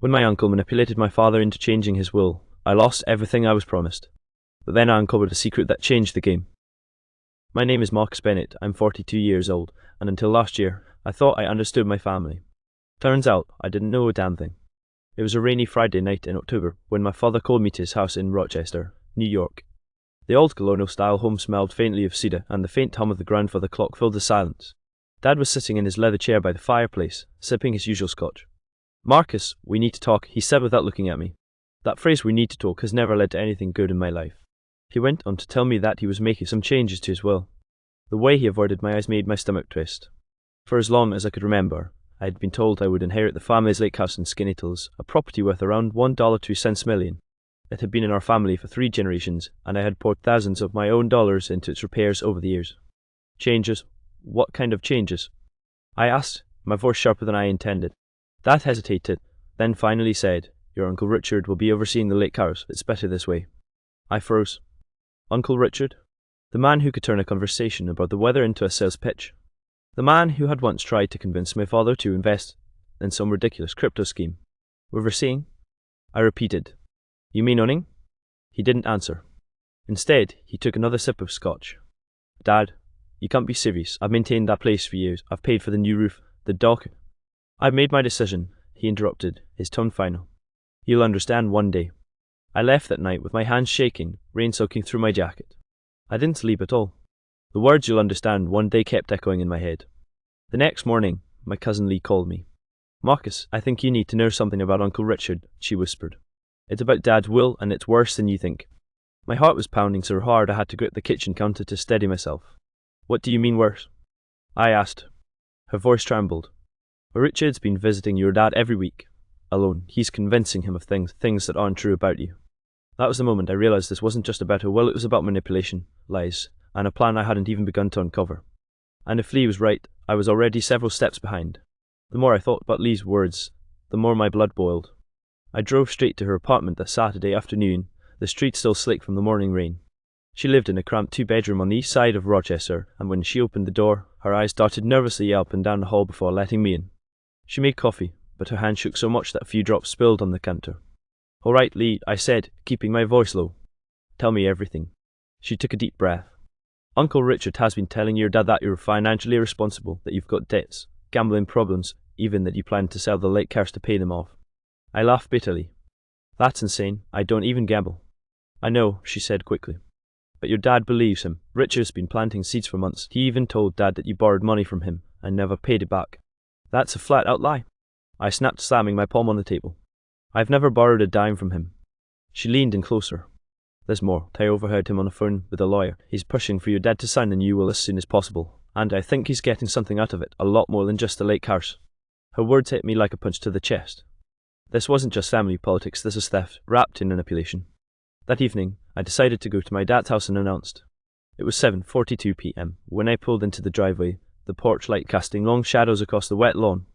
When my uncle manipulated my father into changing his will, I lost everything I was promised. But then I uncovered a secret that changed the game. My name is Bennett, I'm 42 years old, and until last year, I thought I understood my family. Turns out, I didn't know a damn thing. It was a rainy Friday night in October when my father called me to his house in Rochester, New York. The old colonial-style home smelled faintly of cedar, and the faint hum of the grandfather clock filled the silence. Dad was sitting in his leather chair by the fireplace, sipping his usual scotch. "Marcus, we need to talk," he said without looking at me. That phrase, "we need to talk," has never led to anything good in my life. He went on to tell me that he was making some changes to his will. The way he avoided my eyes made my stomach twist. For as long as I could remember, I had been told I would inherit the family's lake house in Skinnitals, a property worth around $1.02 million. It had been in our family for 3 generations, and I had poured thousands of my own dollars into its repairs over the years. Changes? What kind of changes? I asked, my voice sharper than I intended. Dad hesitated, then finally said, "Your Uncle Richard will be overseeing the lake house. It's better this way." I froze. Uncle Richard? The man who could turn a conversation about the weather into a sales pitch. The man who had once tried to convince my father to invest in some ridiculous crypto scheme. "Overseeing?" I repeated. "You mean owning?" He didn't answer. Instead, he took another sip of scotch. "Dad, you can't be serious. I've maintained that place for years. I've paid for the new roof, the dock." "I've made my decision," he interrupted, his tone final. "You'll understand one day." I left that night with my hands shaking, rain soaking through my jacket. I didn't sleep at all. The words "you'll understand one day" kept echoing in my head. The next morning, my cousin Lee called me. "Marcus, I think you need to know something about Uncle Richard," she whispered. "It's about Dad's will, and it's worse than you think." My heart was pounding so hard I had to grip the kitchen counter to steady myself. "What do you mean worse?" I asked. Her voice trembled. "Richard's been visiting your dad every week. Alone. He's convincing him of things that aren't true about you." That was the moment I realized this wasn't just about a will, it was about manipulation, lies, and a plan I hadn't even begun to uncover. And if Lee was right, I was already several steps behind. The more I thought about Lee's words, the more my blood boiled. I drove straight to her apartment that Saturday afternoon, the street still slick from the morning rain. She lived in a cramped 2-bedroom on the east side of Rochester, and when she opened the door, her eyes darted nervously up and down the hall before letting me in. She made coffee, but her hand shook so much that a few drops spilled on the counter. "All right, Lee," I said, keeping my voice low. "Tell me everything." She took a deep breath. "Uncle Richard has been telling your dad that you're financially irresponsible, that you've got debts, gambling problems, even that you plan to sell the lake house to pay them off." I laughed bitterly. "That's insane. I don't even gamble." "I know," she said quickly. "But your dad believes him. Richard's been planting seeds for months. He even told Dad that you borrowed money from him and never paid it back." "That's a flat-out lie." I snapped, slamming my palm on the table. "I've never borrowed a dime from him." She leaned in closer. "There's more. I overheard him on the phone with a lawyer. He's pushing for your dad to sign a new will as soon as possible, and I think he's getting something out of it, a lot more than just the lake house." Her words hit me like a punch to the chest. This wasn't just family politics, this was theft, wrapped in manipulation. That evening, I decided to go to my dad's house unannounced. It was 7:42 p.m. when I pulled into the driveway, the porch light casting long shadows across the wet lawn.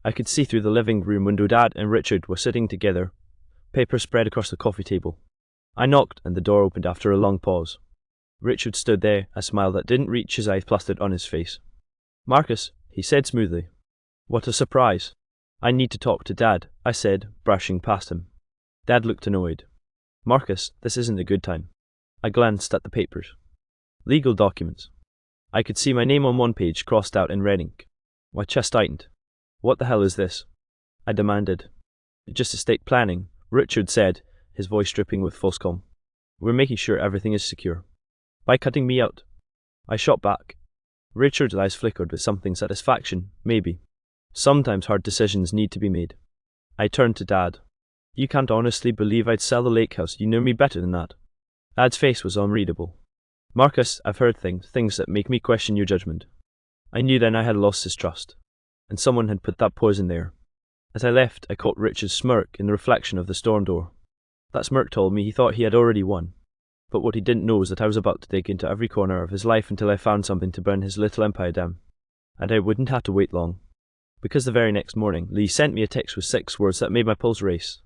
I could see through the living room window Dad and Richard were sitting together, papers spread across the coffee table. I knocked and the door opened after a long pause. Richard stood there, a smile that didn't reach his eyes plastered on his face. "Marcus," he said smoothly. "What a surprise." "I need to talk to Dad," I said, brushing past him. Dad looked annoyed. "Marcus, this isn't a good time." I glanced at the papers. Legal documents. I could see my name on one page crossed out in red ink. My chest tightened. "What the hell is this?" I demanded. "Just estate planning," Richard said, his voice dripping with false calm. "We're making sure everything is secure." "By cutting me out?" I shot back. Richard's eyes flickered with something satisfaction, maybe. Sometimes hard decisions need to be made. I turned to Dad. "You can't honestly believe I'd sell the lake house. You know me better than that." Dad's face was unreadable. "Marcus, I've heard things that make me question your judgment." I knew then I had lost his trust, and someone had put that poison there. As I left, I caught Richard's smirk in the reflection of the storm door. That smirk told me he thought he had already won. But what he didn't know was that I was about to dig into every corner of his life until I found something to burn his little empire down. And I wouldn't have to wait long. Because the very next morning, Lee sent me a text with 6 words that made my pulse race.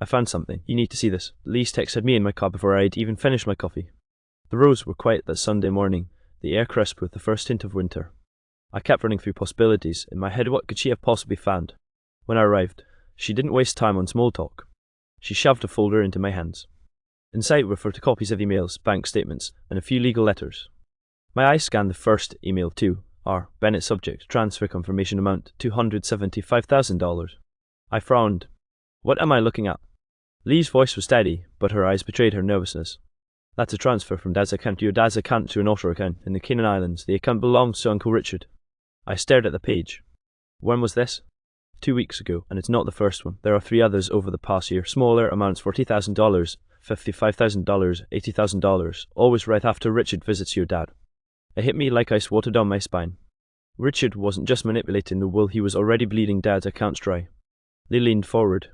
"I found something. You need to see this." Lee's text had me in my car before I'd even finished my coffee. The roads were quiet that Sunday morning, the air crisp with the first hint of winter. I kept running through possibilities in my head. What could she have possibly found? When I arrived, She didn't waste time on small talk. She shoved a folder into my hands. Inside were photocopies of emails, bank statements, and a few legal letters. My eyes scanned the first email to R. Bennett subject, transfer confirmation amount $275,000. I frowned. What am I looking at? Lee's voice was steady, but her eyes betrayed her nervousness. That's a transfer from Dad's account to your dad's account to an offshore account in the Canaan Islands. The account belongs to Uncle Richard. I stared at the page. When was this? 2 weeks ago, and it's not the first one. There are 3 others over the past year. Smaller amounts, $40,000, $55,000, $80,000, always right after Richard visits your dad. It hit me like ice water down my spine. Richard wasn't just manipulating the will, he was already bleeding Dad's accounts dry. Lee leaned forward.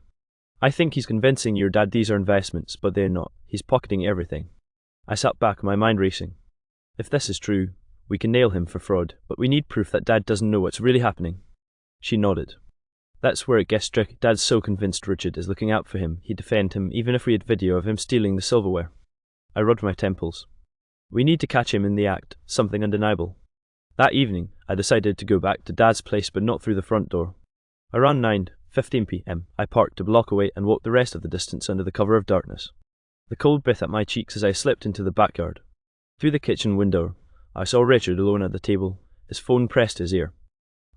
I think he's convincing your dad these are investments, but they're not. He's pocketing everything. I sat back, my mind racing. If this is true, we can nail him for fraud, but we need proof that Dad doesn't know what's really happening. She nodded. That's where it gets tricky. Dad's so convinced Richard is looking out for him, he'd defend him even if we had video of him stealing the silverware. I rubbed my temples. We need to catch him in the act, something undeniable. That evening, I decided to go back to Dad's place but not through the front door. Around 9:15 p.m, I parked a block away and walked the rest of the distance under the cover of darkness. The cold breath at my cheeks as I slipped into the backyard. Through the kitchen window, I saw Richard alone at the table, his phone pressed to his ear.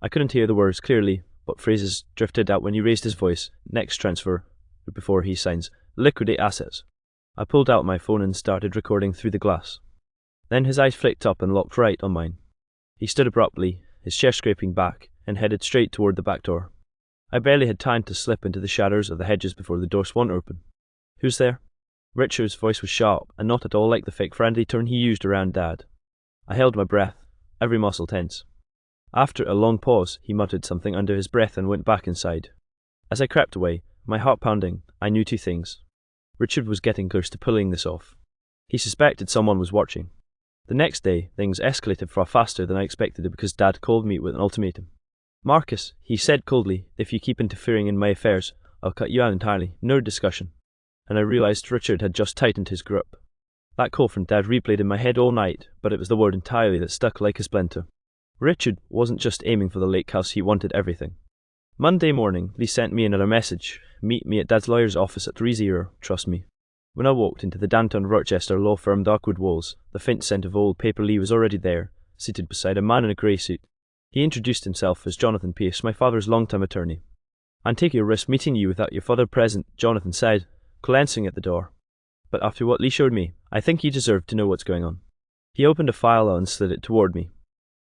I couldn't hear the words clearly, but phrases drifted out when he raised his voice. Next transfer, before he signs, liquidate assets. I pulled out my phone and started recording through the glass. Then his eyes flicked up and locked right on mine. He stood abruptly, his chair scraping back, and headed straight toward the back door. I barely had time to slip into the shadows of the hedges before the door swung open. Who's there? Richard's voice was sharp, and not at all like the fake friendly tone he used around Dad. I held my breath, every muscle tense. After a long pause, he muttered something under his breath and went back inside. As I crept away, my heart pounding, I knew 2 things. Richard was getting close to pulling this off. He suspected someone was watching. The next day, things escalated far faster than I expected because Dad called me with an ultimatum. Marcus, he said coldly, if you keep interfering in my affairs, I'll cut you out entirely, no discussion. And I realized Richard had just tightened his grip. That call from Dad replayed in my head all night, but it was the word entirely that stuck like a splinter. Richard wasn't just aiming for the lake house, he wanted everything. Monday morning, Lee sent me another message. Meet me at Dad's lawyer's office at 3:00, trust me. When I walked into the downtown Rochester law firm darkwood walls, the faint scent of old paper Lee was already there, seated beside a man in a grey suit. He introduced himself as Jonathan Pierce, my father's longtime attorney. "I'm taking a risk meeting you without your father present," Jonathan said, glancing at the door. "But after what Lee showed me, I think you deserve to know what's going on." He opened a file and slid it toward me.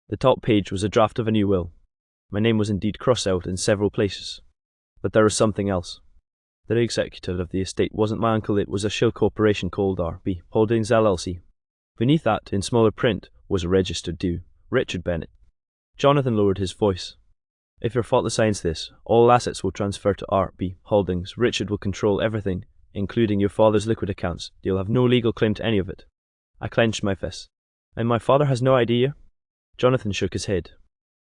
The top page was a draft of a new will. My name was indeed crossed out in several places. But there was something else. The executor of the estate wasn't my uncle, it was a shell corporation called R.B. Holdings LLC. Beneath that, in smaller print, was a registered due, Richard Bennett. Jonathan lowered his voice. "If your father signs this, all assets will transfer to R.B. Holdings. Richard will control everything, including your father's liquid accounts. You'll have no legal claim to any of it." I clenched my fist. "And my father has no idea?" Jonathan shook his head.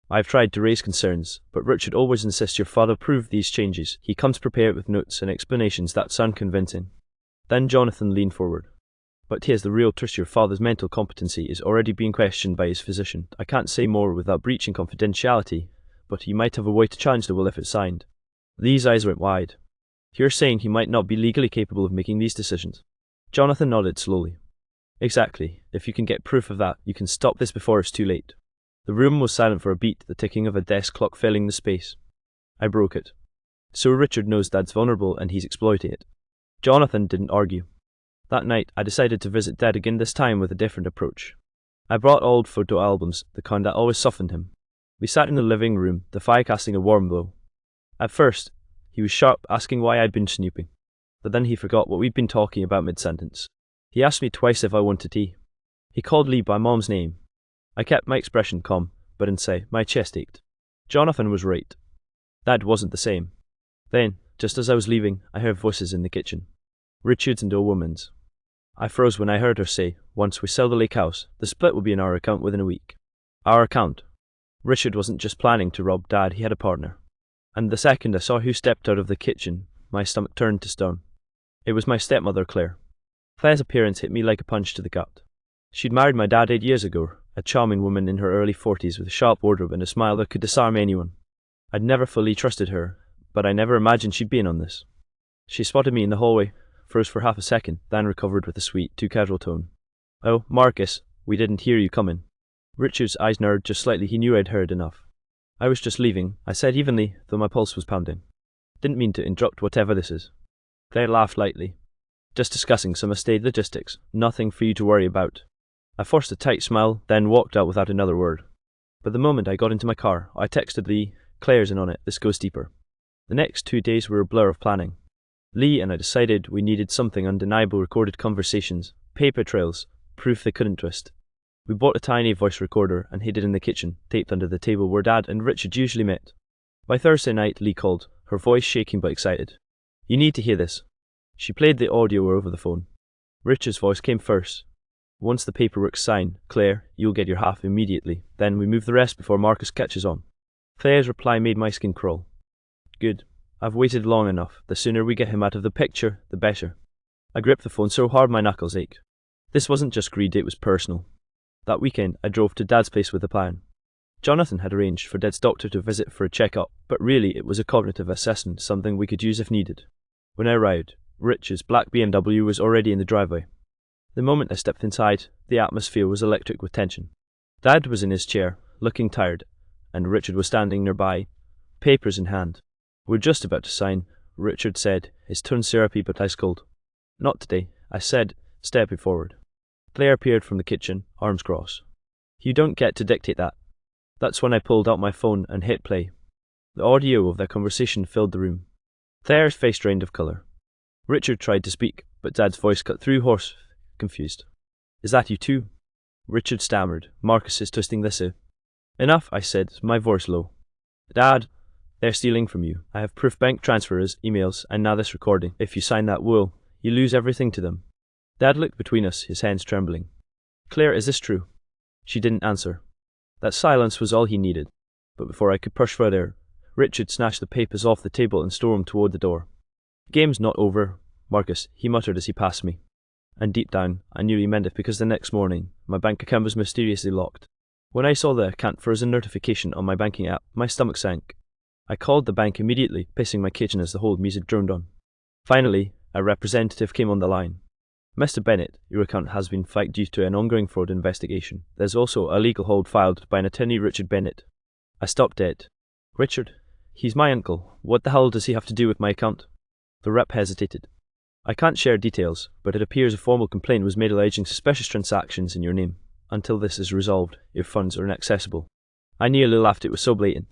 "I've tried to raise concerns, but Richard always insists your father approve these changes. He comes prepared with notes and explanations that sound convincing." Then Jonathan leaned forward. "But here's the real twist, your father's mental competency is already being questioned by his physician. I can't say more without breaching confidentiality, but he might have a way to challenge the will if it's signed." Lee's eyes went wide. "You're saying he might not be legally capable of making these decisions?" Jonathan nodded slowly. "Exactly. If you can get proof of that, you can stop this before it's too late." The room was silent for a beat, the ticking of a desk clock filling the space. I broke it. "So Richard knows Dad's vulnerable and he's exploiting it." Jonathan didn't argue. That night, I decided to visit Dad again, this time with a different approach. I brought old photo albums, the kind that always softened him. We sat in the living room, the fire casting a warm glow. At first, he was sharp, asking why I'd been snooping. But then he forgot what we'd been talking about mid-sentence. He asked me twice if I wanted tea. He called Lee by Mom's name. I kept my expression calm, but inside, my chest ached. Jonathan was right. Dad wasn't the same. Then, just as I was leaving, I heard voices in the kitchen. Richard's and a woman's. I froze when I heard her say, "Once we sell the lake house, the split will be in our account within a week." Our account. Richard wasn't just planning to rob Dad, he had a partner. And the second I saw who stepped out of the kitchen, my stomach turned to stone. It was my stepmother, Claire. Claire's appearance hit me like a punch to the gut. She'd married my dad 8 years ago, a charming woman in her early 40s with a sharp wardrobe and a smile that could disarm anyone. I'd never fully trusted her, but I never imagined she'd be in on this. She spotted me in the hallway, froze for half a second, then recovered with a sweet, too casual tone. "Oh, Marcus, we didn't hear you coming." Richard's eyes narrowed just slightly. He knew I'd heard enough. "I was just leaving," I said evenly, though my pulse was pounding. "Didn't mean to interrupt whatever this is." Claire laughed lightly. "Just discussing some estate logistics. Nothing for you to worry about." I forced a tight smile, then walked out without another word. But the moment I got into my car, I texted Lee, "Claire's in on it, this goes deeper." The next 2 days were a blur of planning. Lee and I decided we needed something undeniable: recorded conversations, paper trails, proof they couldn't twist. We bought a tiny voice recorder and hid it in the kitchen, taped under the table where Dad and Richard usually met. By Thursday night, Lee called, her voice shaking but excited. "You need to hear this." She played the audio over the phone. Richard's voice came first. "Once the paperwork's signed, Claire, you'll get your half immediately. Then we move the rest before Marcus catches on." Claire's reply made my skin crawl. "Good. I've waited long enough. The sooner we get him out of the picture, the better." I gripped the phone so hard my knuckles ached. This wasn't just greed, it was personal. That weekend, I drove to Dad's place with a plan. Jonathan had arranged for Dad's doctor to visit for a checkup, but really it was a cognitive assessment, something we could use if needed. When I arrived, Richard's black BMW was already in the driveway. The moment I stepped inside, the atmosphere was electric with tension. Dad was in his chair, looking tired, and Richard was standing nearby, papers in hand. "We're just about to sign," Richard said, his tone syrupy but ice cold. "Not today," I said, stepping forward. Claire appeared from the kitchen, arms crossed. "You don't get to dictate that." That's when I pulled out my phone and hit play. The audio of their conversation filled the room. Claire's face drained of colour. Richard tried to speak, but Dad's voice cut through, hoarse, confused. "Is that you too?" Richard stammered. "Marcus is twisting this out." "Enough," I said, my voice low. "Dad, they're stealing from you. I have proof: bank transfers, emails, and now this recording. If you sign that will, you lose everything to them." Dad looked between us, his hands trembling. "Claire, is this true?" She didn't answer. That silence was all he needed. But before I could push further, Richard snatched the papers off the table and stormed toward the door. "The game's not over, Marcus," he muttered as he passed me. And deep down, I knew he meant it, because the next morning, my bank account was mysteriously locked. When I saw the account frozen notification on my banking app, my stomach sank. I called the bank immediately, pacing my kitchen as the hold music droned on. Finally, a representative came on the line. "Mr. Bennett, your account has been flagged due to an ongoing fraud investigation. There's also a legal hold filed by an attorney, Richard Bennett." I stopped dead. "Richard? He's my uncle. What the hell does he have to do with my account?" The rep hesitated. "I can't share details, but it appears a formal complaint was made alleging suspicious transactions in your name. Until this is resolved, your funds are inaccessible." I nearly laughed, it was so blatant.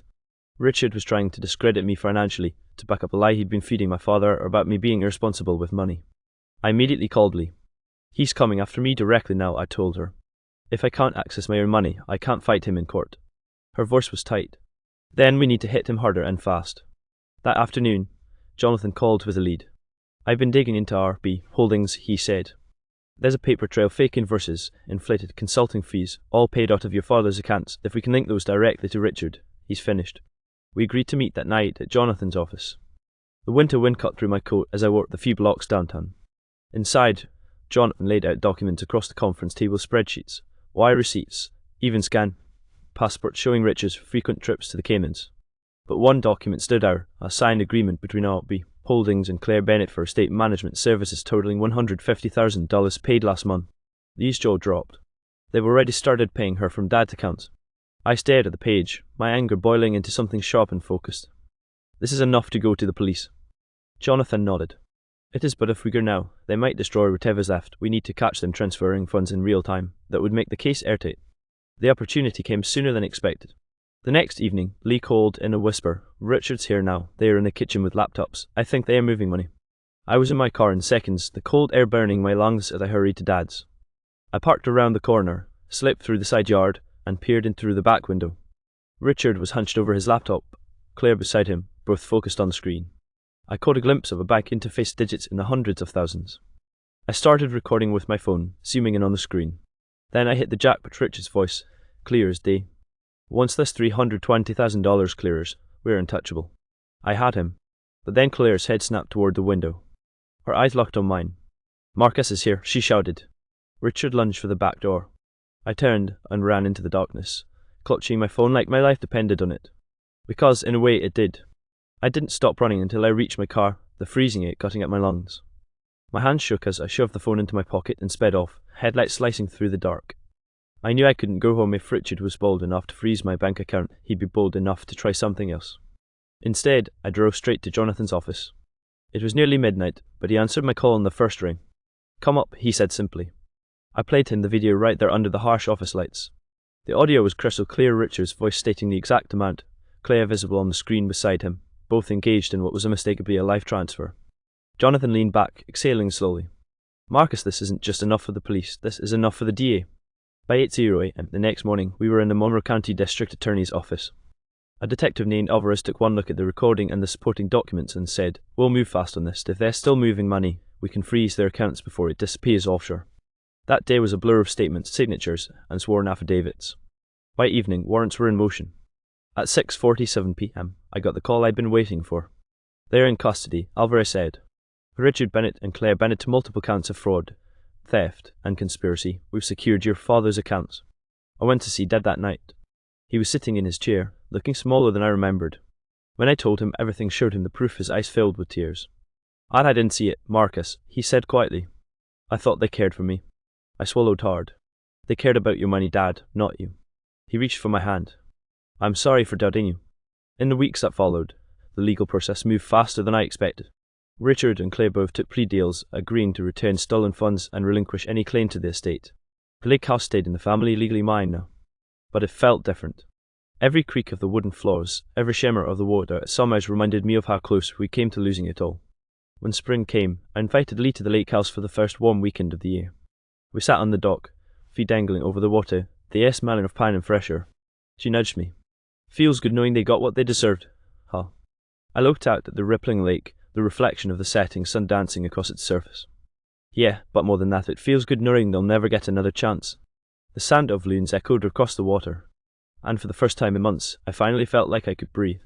Richard was trying to discredit me financially, to back up a lie he'd been feeding my father about me being irresponsible with money. I immediately called Lee. "He's coming after me directly now," I told her. "If I can't access my own money, I can't fight him in court." Her voice was tight. "Then we need to hit him harder and fast." That afternoon, Jonathan called with a lead. "I've been digging into RB holdings," he said. "There's a paper trail, fake invoices, inflated consulting fees, all paid out of your father's accounts. If we can link those directly to Richard, he's finished." We agreed to meet that night at Jonathan's office. The winter wind cut through my coat as I walked the few blocks downtown. Inside, Jonathan laid out documents across the conference table: spreadsheets, wire receipts, even scan passports showing Richard's frequent trips to the Caymans. But one document stood out: a signed agreement between RB Holdings and Claire Bennett for estate management services totaling $150,000 paid last month. Lee's jaw dropped. They've already started paying her from Dad's account. I stared at the page, my anger boiling into something sharp and focused. "This is enough to go to the police." Jonathan nodded. "It is, but if we go now, they might destroy whatever's left. We need to catch them transferring funds in real time. That would make the case airtight." The opportunity came sooner than expected. The next evening, Lee called in a whisper. "Richard's here now. They are in the kitchen with laptops. I think they are moving money." I was in my car in seconds, the cold air burning my lungs as I hurried to Dad's. I parked around the corner, slipped through the side yard, and peered in through the back window. Richard was hunched over his laptop, Claire beside him, both focused on the screen. I caught a glimpse of a bank interface, digits in the hundreds of thousands. I started recording with my phone, zooming in on the screen. Then I hit the jackpot. Richard's voice, clear as day. "Once this $320,000 clears, we're untouchable." I had him. But then Claire's head snapped toward the window. Her eyes locked on mine. "Marcus is here," she shouted. Richard lunged for the back door. I turned and ran into the darkness, clutching my phone like my life depended on it. Because, in a way, it did. I didn't stop running until I reached my car, the freezing ache cutting at my lungs. My hands shook as I shoved the phone into my pocket and sped off, headlights slicing through the dark. I knew I couldn't go home if Richard was bold enough to freeze my bank account. He'd be bold enough to try something else. Instead, I drove straight to Jonathan's office. It was nearly midnight, but he answered my call on the first ring. "Come up," he said simply. I played him the video right there under the harsh office lights. The audio was crystal clear, Richard's voice stating the exact amount, clear visible on the screen beside him, both engaged in what was unmistakably a life transfer. Jonathan leaned back, exhaling slowly. "Marcus, this isn't just enough for the police, this is enough for the DA. By 8:08 am the next morning, we were in the Monroe County District Attorney's office. A detective named Alvarez took one look at the recording and the supporting documents and said, "We'll move fast on this. If they're still moving money, we can freeze their accounts before it disappears offshore." That day was a blur of statements, signatures, and sworn affidavits. By evening, warrants were in motion. At 6:47 p.m, I got the call I'd been waiting for. "They're in custody," Alvarez said. "Richard Bennett and Claire Bennett to multiple counts of fraud, theft, and conspiracy. We've secured your father's accounts." I went to see Dad that night. He was sitting in his chair, looking smaller than I remembered. When I told him, everything showed him the proof, his eyes filled with tears. "I didn't see it, Marcus," he said quietly. "I thought they cared for me." I swallowed hard. "They cared about your money, Dad, not you." He reached for my hand. "I'm sorry for doubting you." In the weeks that followed, the legal process moved faster than I expected. Richard and Claire both took plea deals, agreeing to return stolen funds and relinquish any claim to the estate. The lake house stayed in the family, legally mine now. But it felt different. Every creak of the wooden floors, every shimmer of the water somehow reminded me of how close we came to losing it all. When spring came, I invited Lee to the lake house for the first warm weekend of the year. We sat on the dock, feet dangling over the water, the air smelling of pine and fresh air. She nudged me. "Feels good knowing they got what they deserved, huh?" I looked out at the rippling lake, the reflection of the setting sun dancing across its surface. "Yeah, but more than that, it feels good knowing they'll never get another chance." The sound of loons echoed across the water, and for the first time in months, I finally felt like I could breathe.